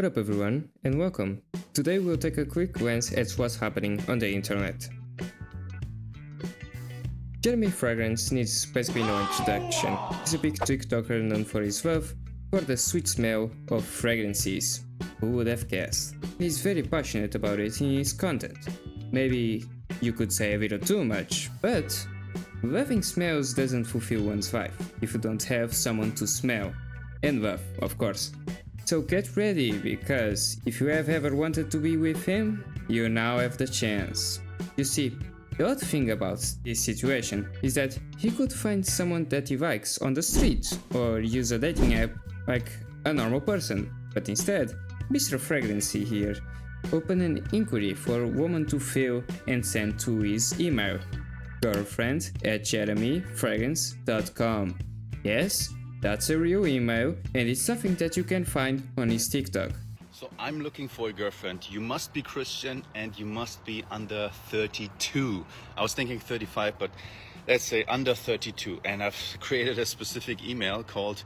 What up everyone, and welcome. Today we'll take a quick glance at what's happening on the internet. Jeremy Fragrance needs basically no introduction. He's a big TikToker known for his love for the sweet smell of fragrances. Who would have guessed? He's very passionate about it in his content. Maybe you could say a little too much, but loving smells doesn't fulfill one's life if you don't have someone to smell. And love, of course. So get ready, because if you have ever wanted to be with him, you now have the chance. You see, the odd thing about this situation is that he could find someone that he likes on the street or use a dating app like a normal person, but instead, Mr. Fragrancy here opened an inquiry for a woman to fill and send to his email, girlfriend@jeremyfragrance.com. Yes, that's a real email, and it's something that you can find on his TikTok. So I'm looking for a girlfriend. You must be Christian and you must be under 32. I was thinking 35, but let's say under 32. And I've created a specific email called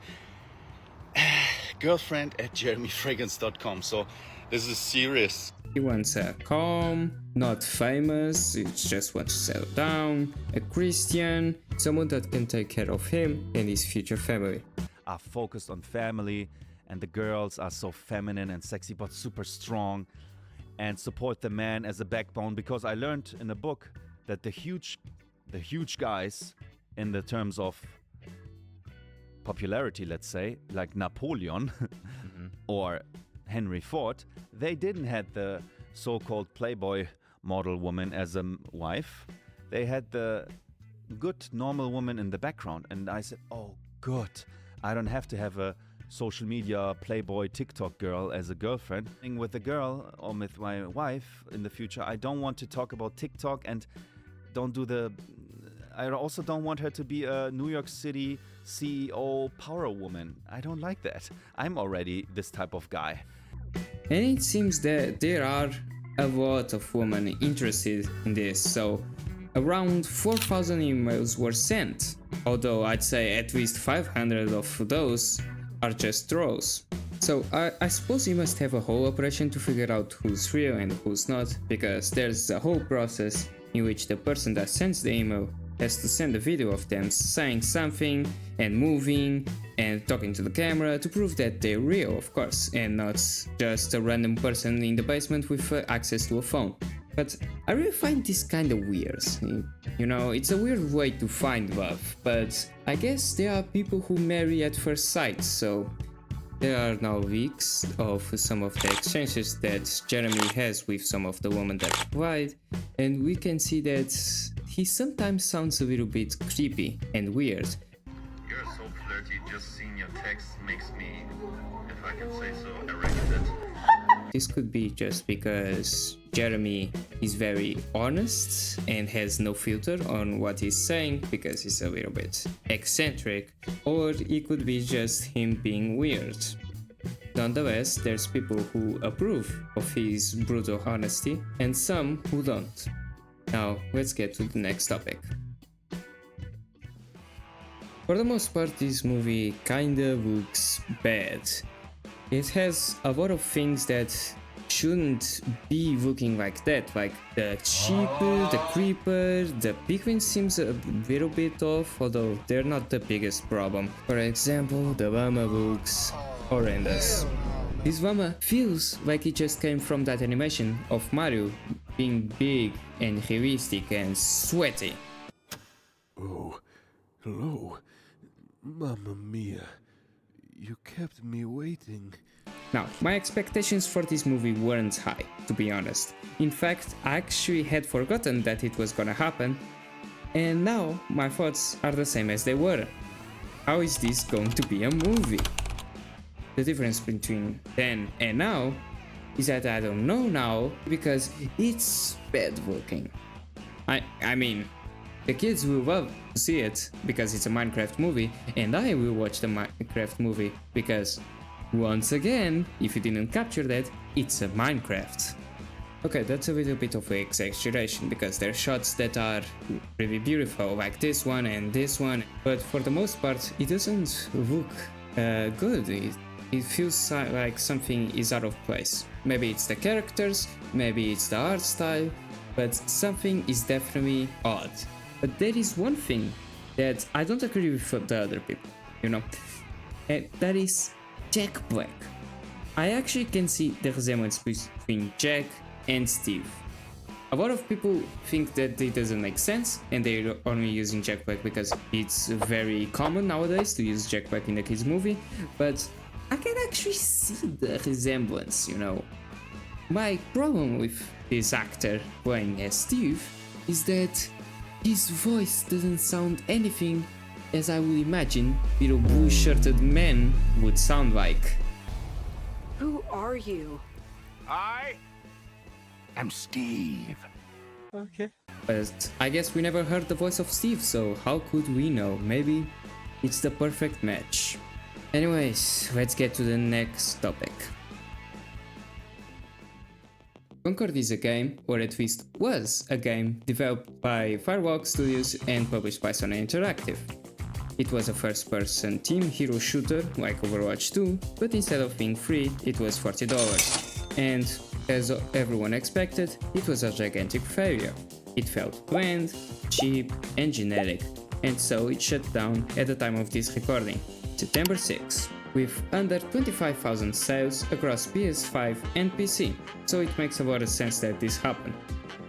girlfriend@jeremyfragrance.com. So this is serious. He wants a calm, not famous, he just wants to settle down, a Christian, someone that can take care of him and his future family. Are focused on family, and the girls are so feminine and sexy but super strong, and support the man as a backbone, because I learned in a book that the huge guys, in the terms of popularity, let's say, like Napoleon or Henry Ford, they didn't have the so-called Playboy model woman as a wife. They had the good normal woman in the background, and I said, oh good, I don't have to have a social media Playboy TikTok girl as a girlfriend. With a girl or with my wife in the future, I don't want to talk about TikTok, and I also don't want her to be a New York City CEO power woman. I don't like that. I'm already this type of guy. And it seems that there are a lot of women interested in this, so around 4,000 emails were sent, although I'd say at least 500 of those are just trolls. So I suppose you must have a whole operation to figure out who's real and who's not, because there's a whole process in which the person that sends the email has to send a video of them saying something and moving and talking to the camera to prove that they're real, of course, and not just a random person in the basement with access to a phone. But I really find this kind of weird. You know, it's a weird way to find love, but I guess there are people who marry at first sight, so there are now leaks of some of the exchanges that Jeremy has with some of the women that provide, and we can see that he sometimes sounds a little bit creepy and weird. You're so flirty, just seeing your text makes me, if I can say so, erected. This could be just because Jeremy is very honest and has no filter on what he's saying because he's a little bit eccentric, or it could be just him being weird. Nonetheless, there's people who approve of his brutal honesty and some who don't. Now, let's get to the next topic. For the most part, this movie kinda looks bad. It has a lot of things that shouldn't be looking like that, like the cheaper, the creeper, the pigment seems a little bit off, although they're not the biggest problem. For example, the llama looks horrendous. This llama feels like it just came from that animation of Mario being big and realistic and sweaty. Oh, hello. Mamma mia. You kept me waiting. Now, my expectations for this movie weren't high, to be honest. In fact, I actually had forgotten that it was gonna happen, and now my thoughts are the same as they were. How is this going to be a movie? The difference between then and now is that I don't know now because it's bad looking. I mean, the kids will love to see it because it's a Minecraft movie, and I will watch the Minecraft movie because, once again, if you didn't capture that, it's a Minecraft. Okay, that's a little bit of an exaggeration because there are shots that are really beautiful, like this one and this one, but for the most part, it doesn't look good. it feels like something is out of place. Maybe it's the characters, maybe it's the art style, but something is definitely odd. But there is one thing that I don't agree with the other people, you know, and that is Jack Black. I actually can see the resemblance between Jack and Steve. A lot of people think that it doesn't make sense and they're only using Jack Black because it's very common nowadays to use Jack Black in a kids movie, but I can actually see the resemblance, you know. My problem with this actor playing as Steve is that his voice doesn't sound anything as I would imagine little blue-shirted men would sound like. Who are you? I'm Steve. But I guess we never heard the voice of Steve, so how could we know? Maybe it's the perfect match. Anyways, let's get to the next topic. Concord is a game, or at least was a game, developed by Firewalk Studios and published by Sony Interactive. It was a first-person team hero shooter like Overwatch 2, but instead of being free, it was $40. And as everyone expected, it was a gigantic failure. It felt bland, cheap, and generic, and so it shut down at the time of this recording, September 6, with under 25,000 sales across PS5 and PC, so it makes a lot of sense that this happened.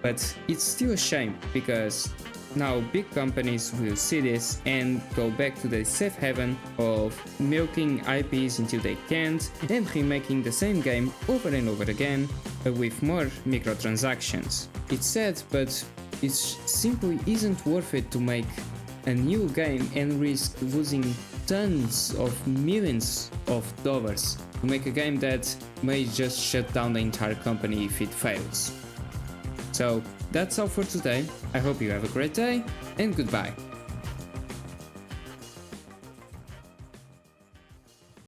But it's still a shame, because now big companies will see this and go back to the safe haven of milking IPs until they can't and remaking the same game over and over again with more microtransactions. It's sad, but it simply isn't worth it to make a new game and risk losing tons of millions of dollars to make a game that may just shut down the entire company if it fails. So that's all for today. I hope you have a great day and goodbye.